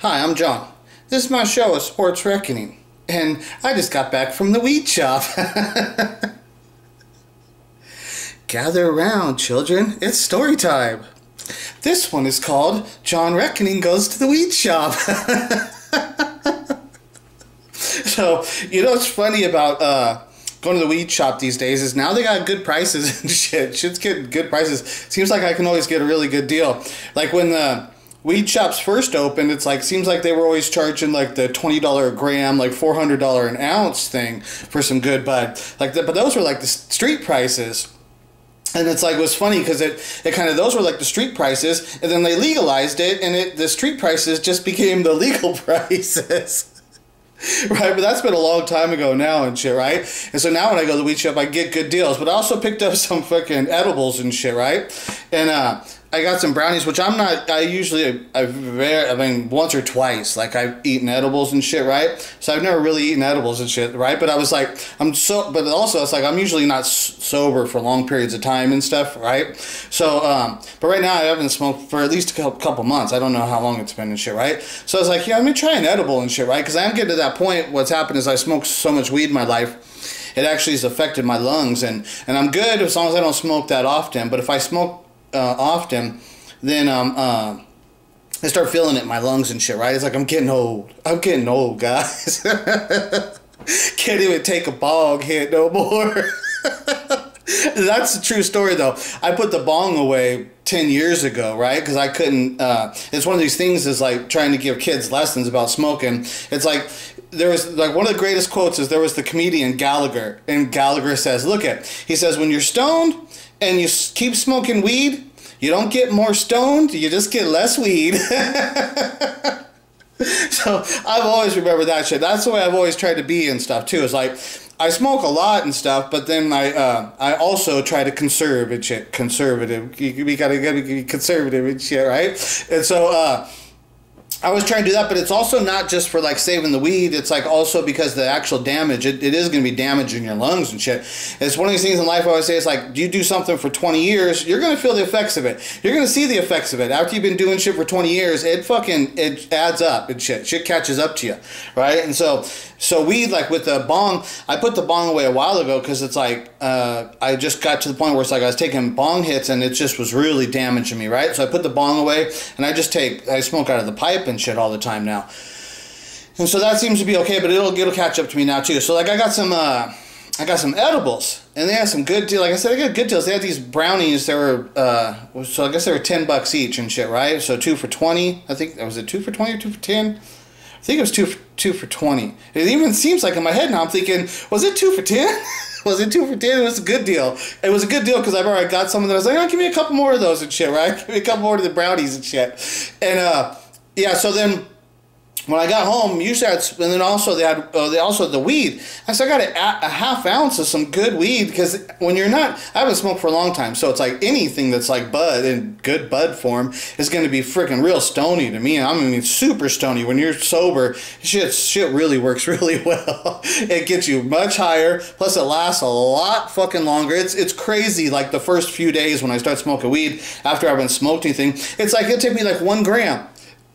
Hi, I'm John. This is my show, A Sports Reckoning, and I just got back from the weed shop. Gather around, children. It's story time. This one is called John Reckoning Goes to the Weed Shop. So, you know what's funny about going to the weed shop these days is now they got good prices and shit. Shit's getting good prices. Seems like I can always get a really good deal. Like when the weed shops first opened, it's like, seems like they were always charging like the $20 a gram, like $400 an ounce thing for some good bud. Like but those were like the street prices. And it's like, it was funny because it kind of, those were like the street prices, and then they legalized it, and the street prices just became the legal prices. Right, but that's been a long time ago now and shit, right? And so now when I go to the weed shop, I get good deals. But I also picked up some fucking edibles and shit, right? And I got some brownies, which I'm not, I mean, once or twice, like I've eaten edibles and shit, right? So I've never really eaten edibles and shit, right? But I was like, but also it's like I'm usually not sober for long periods of time and stuff, right? So, but right now I haven't smoked for at least a couple months. I don't know how long it's been and shit, right? So I was like, yeah, let me try an edible and shit, right? Because I'm getting to that point. What's happened is I smoked so much weed in my life, it actually has affected my lungs, and I'm good as long as I don't smoke that often. But if I smoke often, then I start feeling it in my lungs and shit, right? It's like I'm getting old, guys. Can't even take a bong hit no more. That's a true story though. I put the bong away 10 years ago, right? Because I couldn't, it's one of these things is like trying to give kids lessons about smoking. It's like, there was like one of the greatest quotes is there was the comedian Gallagher, and Gallagher says, he says, when you're stoned and you keep smoking weed, you don't get more stoned, you just get less weed. So I've always remembered that shit. That's the way I've always tried to be and stuff too. It's like I smoke a lot and stuff, but then I also try to conserve and shit. Conservative. We gotta be conservative and shit, right? And so I was trying to do that, but it's also not just for like saving the weed. It's like also because the actual damage, it is going to be damaging your lungs and shit. It's one of these things in life I always say, it's like, you do something for 20 years, you're going to feel the effects of it. You're going to see the effects of it. After you've been doing shit for 20 years, it adds up and shit. Shit catches up to you, right? And so weed, like with the bong, I put the bong away a while ago because it's like, I just got to the point where it's like I was taking bong hits and it just was really damaging me, right? So I put the bong away and I smoke out of the pipe and shit all the time now. And so that seems to be okay, but it'll catch up to me now too. So like I got some edibles, and they had some good deals. Like I said, I got good deals. They had these brownies. They were so I guess they were $10 each and shit, right? So 2 for $20. I think, was it 2 for $20 or 2 for $10? I think it was two for $20. It even seems like in my head now I'm thinking, was it 2 for $10? Was it 2 for $10? It was a good deal. It was a good deal because I've already got some of them. I was like, oh, give me a couple more of those and shit, right? Give me a couple more of the brownies and shit. And yeah, so then when I got home, usually and then also they had the weed. I said, I got a half ounce of some good weed, because when you're not, I haven't smoked for a long time, so it's like anything that's like bud in good bud form is going to be freaking real stony to me. I mean, super stony. When you're sober, shit really works really well. It gets you much higher, plus it lasts a lot fucking longer. It's crazy. Like the first few days when I start smoking weed, after I haven't smoked anything, it's like it took me like 1 gram.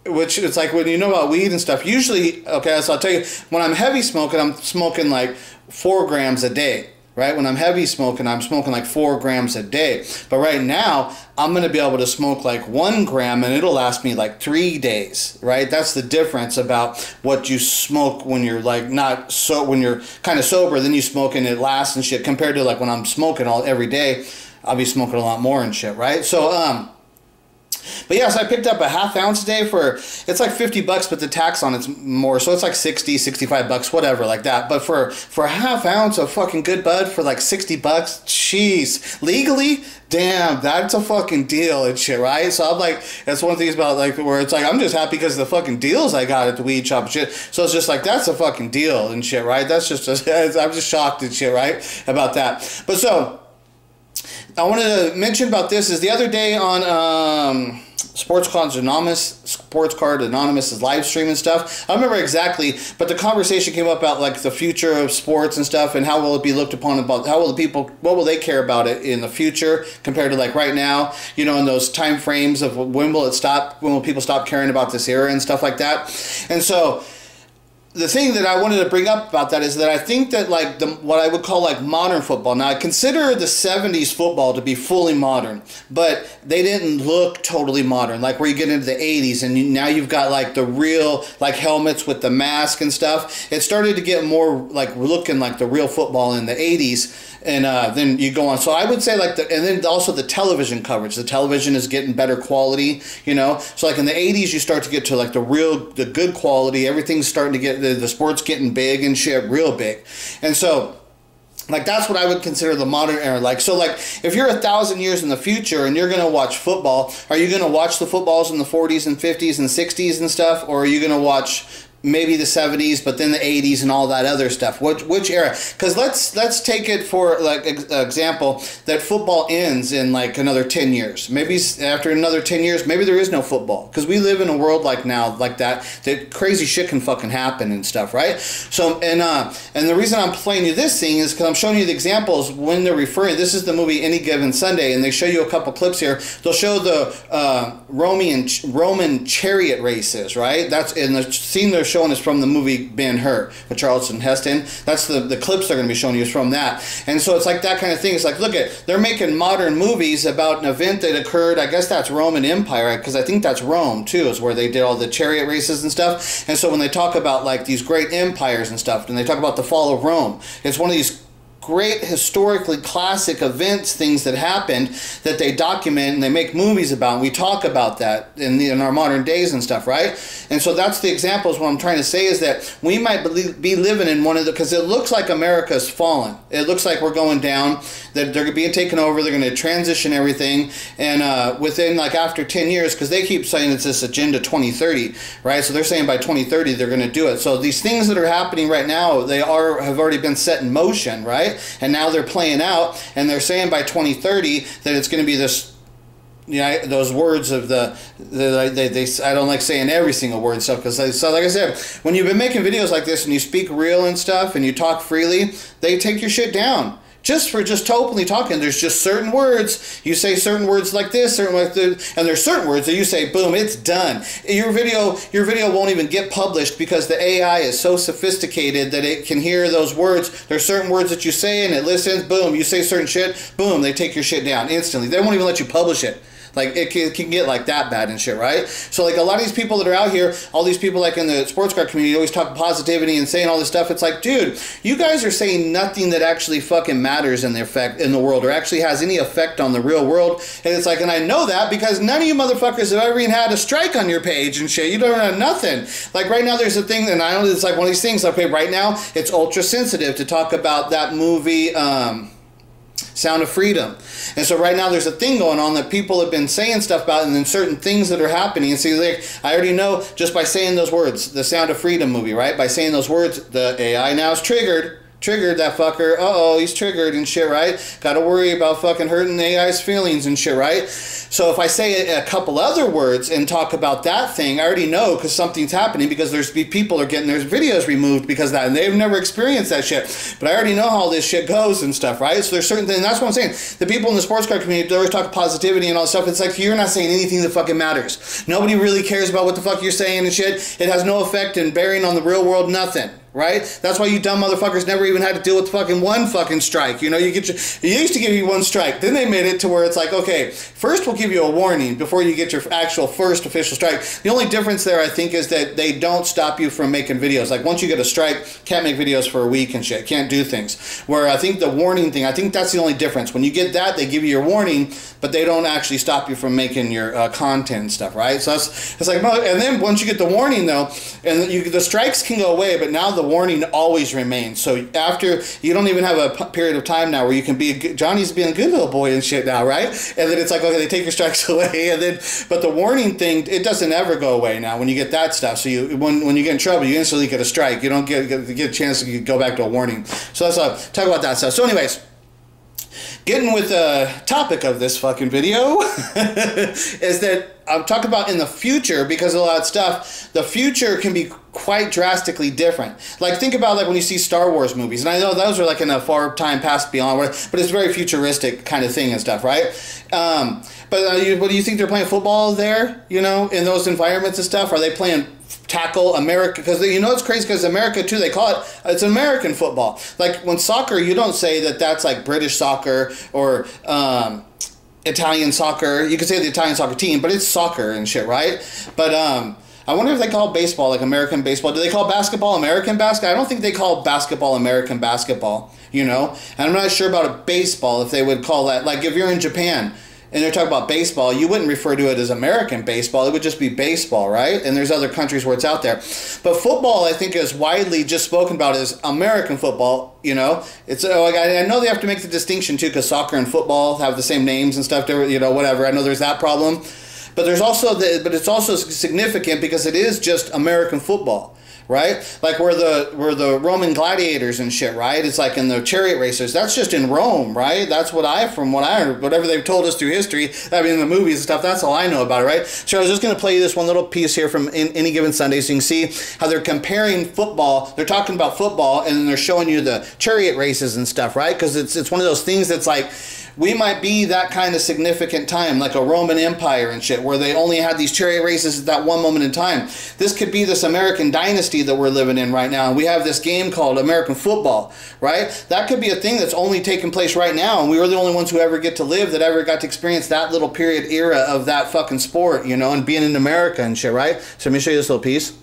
Which it's like when you know about weed and stuff, usually, okay, so I'll tell you, when I'm heavy smoking, I'm smoking like 4 grams a day, right? When I'm heavy smoking, I'm smoking like 4 grams a day. But right now, I'm going to be able to smoke like 1 gram and it'll last me like 3 days, right? That's the difference about what you smoke when you're like when you're kind of sober, then you smoke and it lasts and shit, compared to like when I'm smoking every day, I'll be smoking a lot more and shit, right? So, but yeah, so I picked up a half ounce a day it's like $50, but the tax on it's more, so it's like $65, whatever, like that. But for a half ounce of fucking good bud for like $60, jeez, legally, damn, that's a fucking deal and shit, right? So I'm like, that's one of the things about like where it's like I'm just happy because of the fucking deals I got at the weed shop and shit. So it's just like, that's a fucking deal and shit, right? That's just I'm just shocked and shit, right, about that. But so I wanted to mention about this is the other day on Sports Cards Anonymous' live stream and stuff. I don't remember exactly, but the conversation came up about like the future of sports and stuff, and how will it be looked upon, about how will the people, what will they care about it in the future compared to like right now, you know, in those time frames of when will it stop, when will people stop caring about this era and stuff like that. And so the thing that I wanted to bring up about that is that I think that like what I would call like modern football. Now I consider the 70s football to be fully modern, but they didn't look totally modern. Like where you get into the 80s and now you've got like the real like helmets with the mask and stuff. It started to get more like looking like the real football in the 80s. And then you go on. So I would say like and then also the television coverage. The television is getting better quality, you know. So like in the 80s, you start to get to like the good quality. Everything's starting to get, the sport's getting big and shit, real big. And so like that's what I would consider the modern era. Like, so like if you're 1,000 years in the future and you're going to watch football, are you going to watch the footballs in the 40s and 50s and 60s and stuff? Or are you going to watch maybe the 70s, but then the 80s and all that other stuff? Which era? Because let's take it for like example that football ends in like another 10 years. Maybe after another 10 years, maybe there is no football, because we live in a world like now like that crazy shit can fucking happen and stuff, right? So and the reason I'm playing you this thing is because I'm showing you the examples when they're referring. This is the movie Any Given Sunday, and they show you a couple clips here. They'll show the Roman chariot races, right? That's in the scene they're showing is from the movie Ben-Hur with Charlton Heston. That's the clips they're going to be showing you is from that. And so it's like that kind of thing. It's like, look at, they're making modern movies about an event that occurred, I guess that's Roman Empire, because I think that's Rome too, is where they did all the chariot races and stuff. And so when they talk about like these great empires and stuff, and they talk about the fall of Rome, it's one of these great historically classic events, things that happened that they document and they make movies about, and we talk about that in our modern days and stuff, right? And so that's the examples. What I'm trying to say is that we might be living in one of the, because it looks like America's fallen. It looks like we're going down, that they're being taken over, they're going to transition everything, and within like after 10 years, because they keep saying it's this Agenda 2030, right? So they're saying by 2030 they're going to do it. So these things that are happening right now, they have already been set in motion, right? And now they're playing out, and they're saying by 2030 that it's going to be this, you know, those words of they I don't like saying every single word and stuff, because so like I said, when you've been making videos like this and you speak real and stuff and you talk freely, they take your shit down. Just for openly talking, there's just certain words. You say certain words like this, certain like this, and there's certain words that you say, boom, it's done. Your video won't even get published because the AI is so sophisticated that it can hear those words. There's certain words that you say and it listens, boom, you say certain shit, boom, they take your shit down instantly. They won't even let you publish it. Like, it can get like that bad and shit, right? So like a lot of these people that are out here, all these people like in the sports car community always talk positivity and saying all this stuff. It's like, dude, you guys are saying nothing that actually fucking matters in the world, or actually has any effect on the real world. And it's like, and I know that because none of you motherfuckers have ever even had a strike on your page and shit. You don't have nothing. Like right now there's a thing, and I know it's like one of these things, okay, right now it's ultra sensitive to talk about that movie, Sound of Freedom. And so right now there's a thing going on that people have been saying stuff about, and then certain things that are happening. And see, like, I already know just by saying those words, the Sound of Freedom movie, right? By saying those words, the AI now is triggered that fucker. Uh-oh, he's triggered and shit, right? Gotta worry about fucking hurting the AI's feelings and shit, right? So if I say a couple other words and talk about that thing, I already know because something's happening, because people are getting their videos removed because of that, and they've never experienced that shit. But I already know how this shit goes and stuff, right? So there's certain things, and that's what I'm saying. The people in the sports car community, they always talk positivity and all this stuff. It's like, you're not saying anything that fucking matters. Nobody really cares about what the fuck you're saying and shit. It has no effect and bearing on the real world, nothing. Right? That's why you dumb motherfuckers never even had to deal with fucking one fucking strike. You know, you used to give you one strike. Then they made it to where it's like, okay, first we'll give you a warning before you get your actual first official strike. The only difference there, I think, is that they don't stop you from making videos. Like, once you get a strike, can't make videos for a week and shit. Can't do things. Where I think the warning thing, I think that's the only difference. When you get that, they give you your warning, but they don't actually stop you from making your content and stuff, right? So it's like, and then once you get the warning, though, and the strikes can go away, but now the warning always remains. So after, you don't even have a period of time now where you can be, Johnny's being a good little boy and shit now, right? And then it's like, okay, they take your strikes away, and then, but the warning thing, it doesn't ever go away now when you get that stuff. So when you get in trouble, you instantly get a strike. You don't get a chance to go back to a warning. So let's talk about that stuff. So anyways, getting with the topic of this fucking video is that I'm talking about in the future, because of all that stuff, the future can be quite drastically different. Like, think about like when you see Star Wars movies, and I know those are like in a far time past beyond, but it's very futuristic kind of thing and stuff, right? What do you think they're playing football there? You know, in those environments and stuff? Are they playing tackle America? Because you know it's crazy, because America too, they call it's American football. Like when soccer, you don't say that that's like British soccer or Italian soccer. You could say the Italian soccer team, but it's soccer and shit, right? But I wonder if they call baseball like American baseball. Do they call basketball American basketball? I don't think they call basketball American basketball, you know? And I'm not sure about a baseball, if they would call that. Like if you're in Japan and they're talking about baseball, you wouldn't refer to it as American baseball. It would just be baseball, right? And there's other countries where it's out there. But football, I think, is widely just spoken about as American football, you know? It's like, I know they have to make the distinction, too, because soccer and football have the same names and stuff, you know, whatever. I know there's that problem. But there's also but it's also significant because it is just American football, right? Like where the Roman gladiators and shit, right? It's like in the chariot races. That's just in Rome, right? That's from what I heard, whatever they've told us through history. I mean, the movies and stuff. That's all I know about it, right? So I was just going to play you this one little piece here from Any Given Sunday, so you can see how they're comparing football. They're talking about football, and then they're showing you the chariot races and stuff, right? Because it's one of those things that's like, we might be that kind of significant time, like a Roman Empire and shit, where they only had these chariot races at that one moment in time. This could be this American dynasty that we're living in right now. And we have this game called American football, right? That could be a thing that's only taking place right now. And we were the only ones who ever get to live, that ever got to experience that little period era of that fucking sport, you know, and being in America and shit, right? So let me show you this little piece.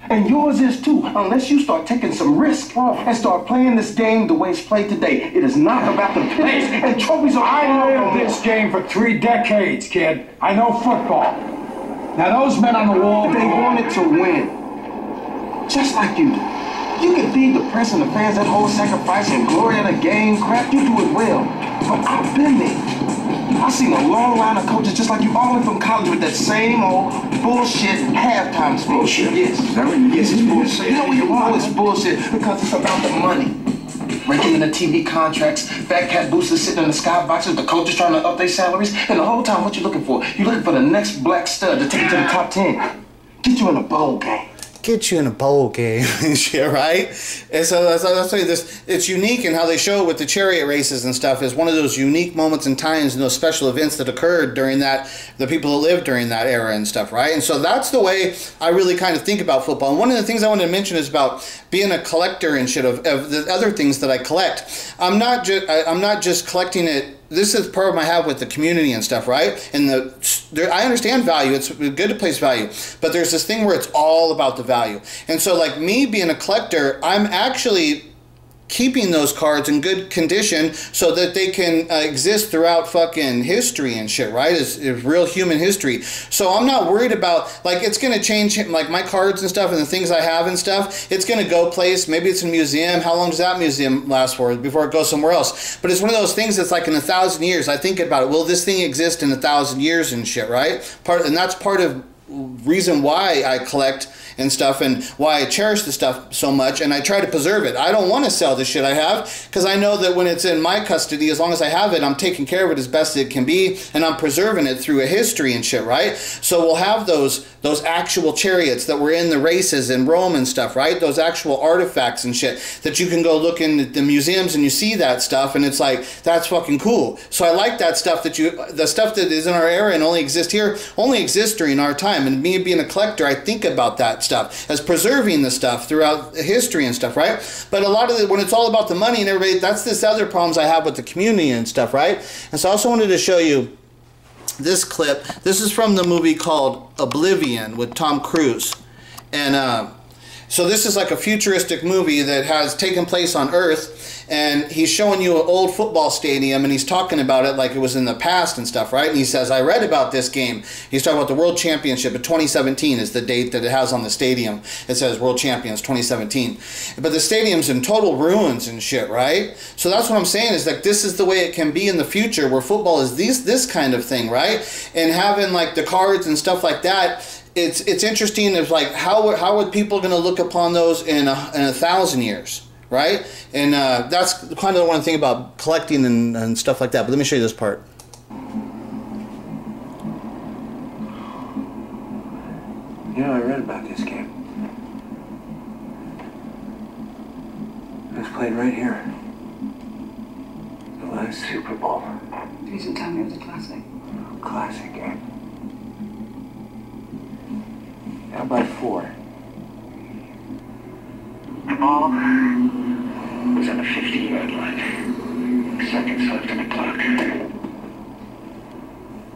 And yours is too, unless you start taking some risk and start playing this game the way it's played today. It is not about the picks and trophies. I lived this game for 3 decades, kid. I know football. Now those men on the wall, They wanted to win, just like you do. You can feed the press and the fans that whole sacrifice and glory of the game crap. You do it well, but I've been there. I've seen a long line of coaches just like you, all the way from college, with that same old bullshit halftime speech. Bullshit? Yes. Yes, it's bullshit. You know what you want? It's bullshit because it's about the money. Raking in the TV contracts, fat cat boosters sitting in the skyboxes, the coaches trying to up their salaries, and the whole time, what you looking for? You're looking for the next black stud to take you to the top 10. Get you in a bowl game. Get you in a bowl game and shit, right? And so that's why it's unique in how they show it with the chariot races and stuff. Is one of those unique moments and times and those special events that occurred during that, the people that lived during that era and stuff, right? And so that's the way I really kind of think about football. And one of the things I wanted to mention is about being a collector and shit of the other things that I collect. I'm not just collecting it. This is the problem I have with the community and stuff, right? And I understand value. It's good to place value. But there's this thing where it's all about the value. And so like me being a collector, I'm actually keeping those cards in good condition so that they can exist throughout fucking history and shit, right? It's real human history. So I'm not worried about, like, it's going to change, like, my cards and stuff and the things I have and stuff. It's going to go place. Maybe it's in a museum. How long does that museum last for before it goes somewhere else? But it's one of those things that's like in 1,000 years. I think about it. Will this thing exist in 1,000 years and shit, right? And that's part of reason why I collect and stuff, and why I cherish the stuff so much, and I try to preserve it. I don't want to sell the shit I have, because I know that when it's in my custody, as long as I have it, I'm taking care of it as best it can be, and I'm preserving it through a history and shit, right? So we'll have those actual chariots that were in the races in Rome and stuff, right? Those actual artifacts and shit that you can go look in the museums and you see that stuff, and it's like, that's fucking cool. So I like that stuff the stuff that is in our era and only exists here, only exists during our time. And me being a collector, I think about that stuff as preserving the stuff throughout history and stuff, right? But a lot of it, when it's all about the money and everybody, that's this other problems I have with the community and stuff, right? And so I also wanted to show you this clip. This is from the movie called Oblivion with Tom Cruise. And so this is like a futuristic movie that has taken place on Earth, and he's showing you an old football stadium, and he's talking about it like it was in the past and stuff, right? And he says, I read about this game. He's talking about the World Championship of 2017 is the date that it has on the stadium. It says World Champions 2017. But the stadium's in total ruins and shit, right? So that's what I'm saying, is like this is the way it can be in the future, where football is this kind of thing, right? And having like the cards and stuff like that, it's interesting. It's like how are people going to look upon those in 1,000 years, right? And that's kind of one thing about collecting and stuff like that. But let me show you this part. You know, I read about this game. It was played right here. The last Super Bowl. You didn't tell me it was a classic. Classic game. Down by 4. The ball was on the 50-yard line. Seconds left on the clock.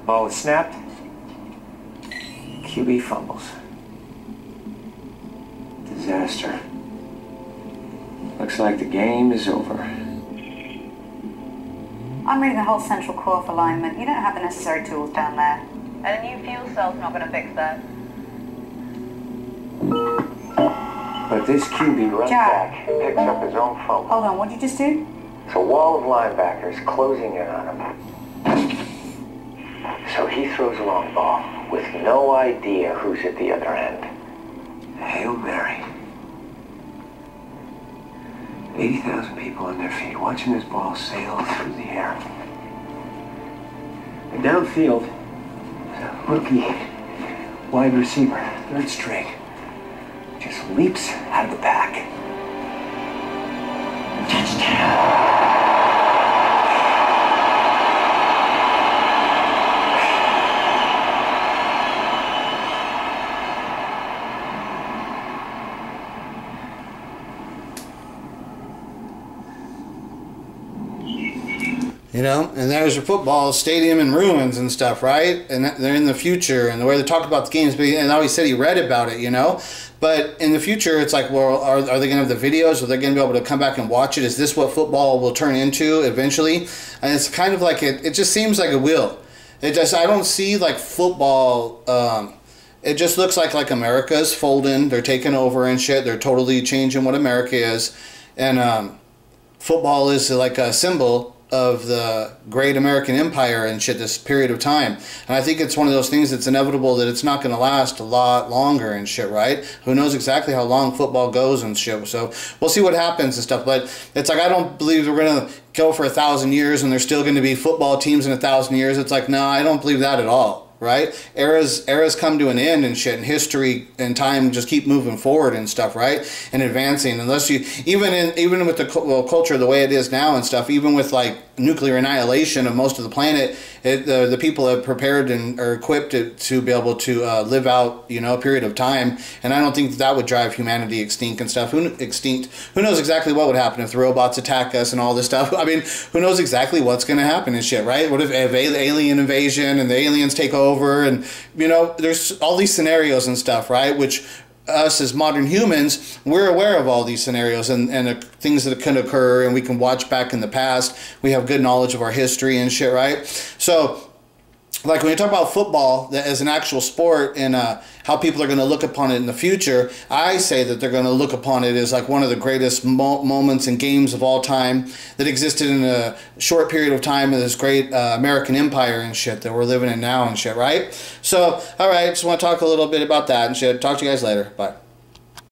Ball was snapped. QB fumbles. Disaster. Looks like the game is over. I'm reading the whole central core for alignment. You don't have the necessary tools down there. And a new fuel cell's not going to fix that. But this QB runs Jack. back, picks up his own fumble. Hold on, what'd you just do? It's a wall of linebackers closing in on him. So he throws a long ball with no idea who's at the other end. Hail Mary. 80,000 people on their feet watching this ball sail through the air. And downfield, a rookie wide receiver, third string, just leaps out of the pack. Touchdown. You know, and there's your football stadium in ruins and stuff, right? And they're in the future, and the way they talk about the games, and always said he read about it, you know? But in the future, it's like, well, are they going to have the videos? Are they going to be able to come back and watch it? Is this what football will turn into eventually? And it's kind of like, it just seems like it will. I don't see like football, it just looks like America's folding, they're taking over and shit, they're totally changing what America is. And football is like a symbol of the great American empire and shit this period of time. And I think it's one of those things that's inevitable that it's not going to last a lot longer and shit, right? Who knows exactly how long football goes and shit. So we'll see what happens and stuff. But it's like, I don't believe we're going to go for 1,000 years and there's still going to be football teams in 1,000 years. It's like, no, I don't believe that at all. Right? Eras come to an end and shit, and history and time just keep moving forward and stuff, right? And advancing. Unless you, even with the culture the way it is now and stuff, even with like nuclear annihilation of most of the planet, the people have prepared and are equipped to be able to live out, you know, a period of time. And I don't think that would drive humanity extinct and stuff. Who knows exactly what would happen if the robots attack us and all this stuff? I mean, who knows exactly what's going to happen and shit, right? What if alien invasion and the aliens take over? And, you know, there's all these scenarios and stuff, right? Which us as modern humans, we're aware of all these scenarios and things that can occur, and we can watch back in the past. We have good knowledge of our history and shit, right? So, like when you talk about football as an actual sport and how people are going to look upon it in the future, I say that they're going to look upon it as like one of the greatest moments and games of all time that existed in a short period of time in this great American empire and shit that we're living in now and shit, right? So, all right, just want to talk a little bit about that and shit. Talk to you guys later. Bye.